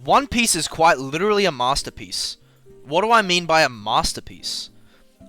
One Piece is quite literally a masterpiece. What do I mean by a masterpiece?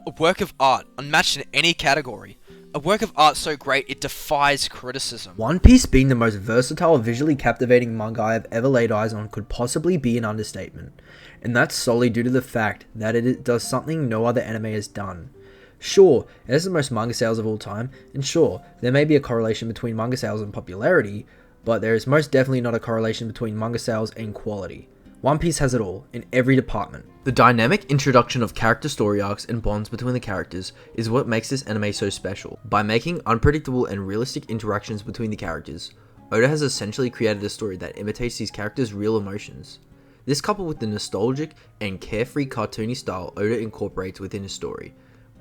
A work of art, unmatched in any category. A work of art so great it defies criticism. One Piece being the most versatile, visually captivating manga I have ever laid eyes on could possibly be an understatement, and that's solely due to the fact that it does something no other anime has done. Sure, it has the most manga sales of all time, and sure, there may be a correlation between manga sales and popularity, but there is most definitely not a correlation between manga sales and quality. One Piece has it all, in every department. The dynamic introduction of character story arcs and bonds between the characters is what makes this anime so special. By making unpredictable and realistic interactions between the characters, Oda has essentially created a story that imitates these characters' real emotions. This, coupled with the nostalgic and carefree cartoony style Oda incorporates within his story,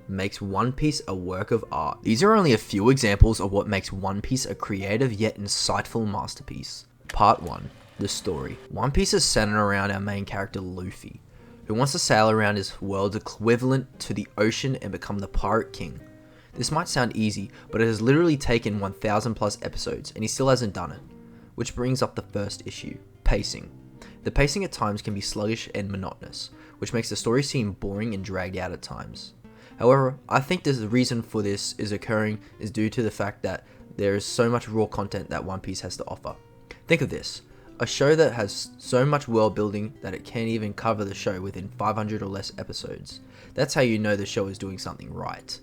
makes One Piece a work of art. These are only a few examples of what makes One Piece a creative yet insightful masterpiece. Part 1. The story. One Piece is centered around our main character Luffy, who wants to sail around his world's equivalent to the ocean and become the Pirate King. This might sound easy, but it has literally taken 1000 plus episodes and he still hasn't done it. Which brings up the first issue, pacing. The pacing at times can be sluggish and monotonous, which makes the story seem boring and dragged out at times. However, I think the reason for this is due to the fact that there is so much raw content that One Piece has to offer. Think of this, a show that has so much world building that it can't even cover the show within 500 or less episodes. That's how you know the show is doing something right.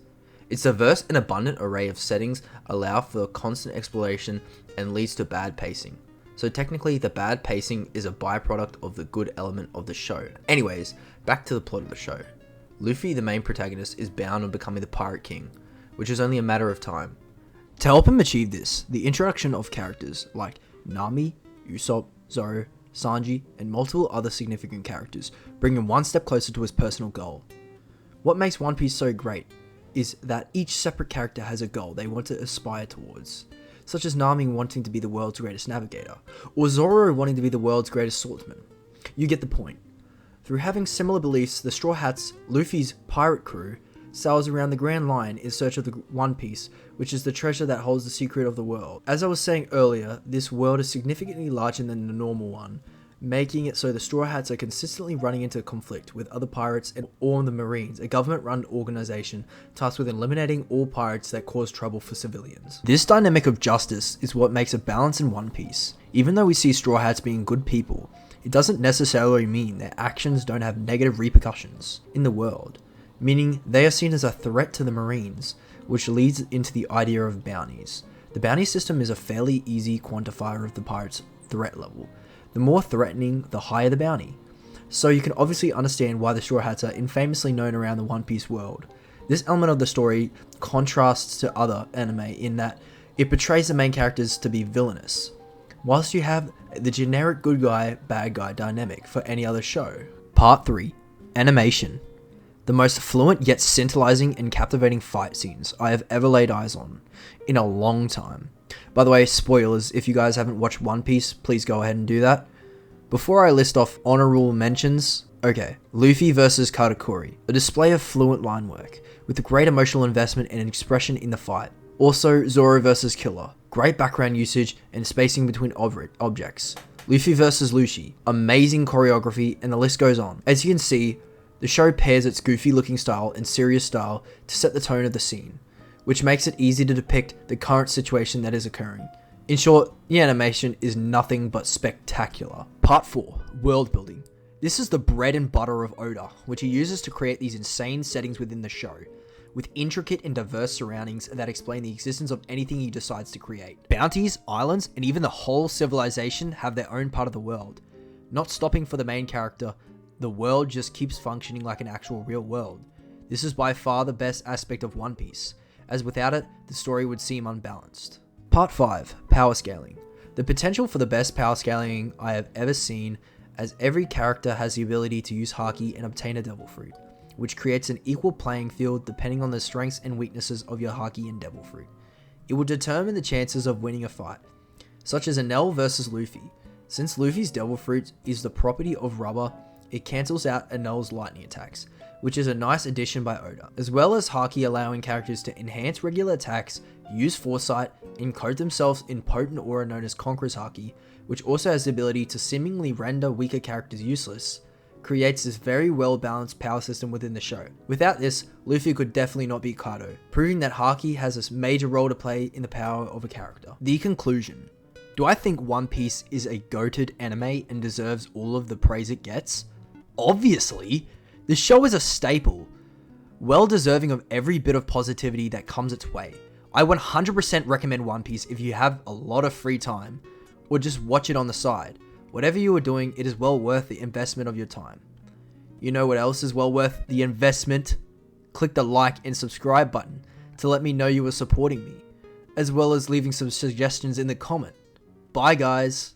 Its diverse and abundant array of settings allow for constant exploration and leads to bad pacing. So technically the bad pacing is a byproduct of the good element of the show. Anyways, back to the plot of the show. Luffy, the main protagonist, is bound on becoming the Pirate King, which is only a matter of time. To help him achieve this, the introduction of characters like Nami, Usopp, Zoro, Sanji, and multiple other significant characters bring him one step closer to his personal goal. What makes One Piece so great is that each separate character has a goal they want to aspire towards, such as Nami wanting to be the world's greatest navigator, or Zoro wanting to be the world's greatest swordsman. You get the point. Through having similar beliefs, the Straw Hats, Luffy's pirate crew, sails around the Grand Line in search of the One Piece, which is the treasure that holds the secret of the world. As I was saying earlier, this world is significantly larger than the normal one, making it so the Straw Hats are consistently running into conflict with other pirates and all the Marines, a government-run organization tasked with eliminating all pirates that cause trouble for civilians. This dynamic of justice is what makes a balance in One Piece. Even though we see Straw Hats being good people, it doesn't necessarily mean their actions don't have negative repercussions in the world, meaning they are seen as a threat to the Marines, which leads into the idea of bounties. The bounty system is a fairly easy quantifier of the pirate's threat level. The more threatening, the higher the bounty. So you can obviously understand why the Straw Hats are infamously known around the One Piece world. This element of the story contrasts to other anime in that it portrays the main characters to be villainous, whilst you have the generic good guy, bad guy dynamic for any other show. Part 3. Animation. The most fluent yet scintillating and captivating fight scenes I have ever laid eyes on in a long time. By the way, spoilers, if you guys haven't watched One Piece, please go ahead and do that. Before I list off honorable mentions, okay, Luffy versus Katakuri, a display of fluent line work, with great emotional investment and expression in the fight. Also, Zoro versus Killer, great background usage and spacing between objects. Luffy versus Lucci, amazing choreography, and the list goes on. As you can see, the show pairs its goofy looking style and serious style to set the tone of the scene, which makes it easy to depict the current situation that is occurring. In short, the animation is nothing but spectacular. Part 4. World building. This is the bread and butter of Oda, which he uses to create these insane settings within the show, with intricate and diverse surroundings that explain the existence of anything he decides to create. Bounties, islands, and even the whole civilization have their own part of the world. Not stopping for the main character, the world just keeps functioning like an actual real world. This is by far the best aspect of One Piece, as without it, the story would seem unbalanced. Part 5. Power scaling. The potential for the best power scaling I have ever seen, as every character has the ability to use Haki and obtain a Devil Fruit, which creates an equal playing field depending on the strengths and weaknesses of your Haki and Devil Fruit. It will determine the chances of winning a fight, such as Enel versus Luffy. Since Luffy's Devil Fruit is the property of rubber, it cancels out Enel's lightning attacks, which is a nice addition by Oda, as well as Haki allowing characters to enhance regular attacks, use foresight, and coat themselves in potent aura known as Conqueror's Haki, which also has the ability to seemingly render weaker characters useless, creates this very well balanced power system within the show. Without this, Luffy could definitely not beat Kaido, proving that Haki has a major role to play in the power of a character. The conclusion. Do I think One Piece is a goated anime and deserves all of the praise it gets? Obviously! The show is a staple, well deserving of every bit of positivity that comes its way. I 100% recommend One Piece if you have a lot of free time, or just watch it on the side. Whatever you are doing, it is well worth the investment of your time. You know what else is well worth the investment? Click the like and subscribe button to let me know you are supporting me, as well as leaving some suggestions in the comment. Bye guys!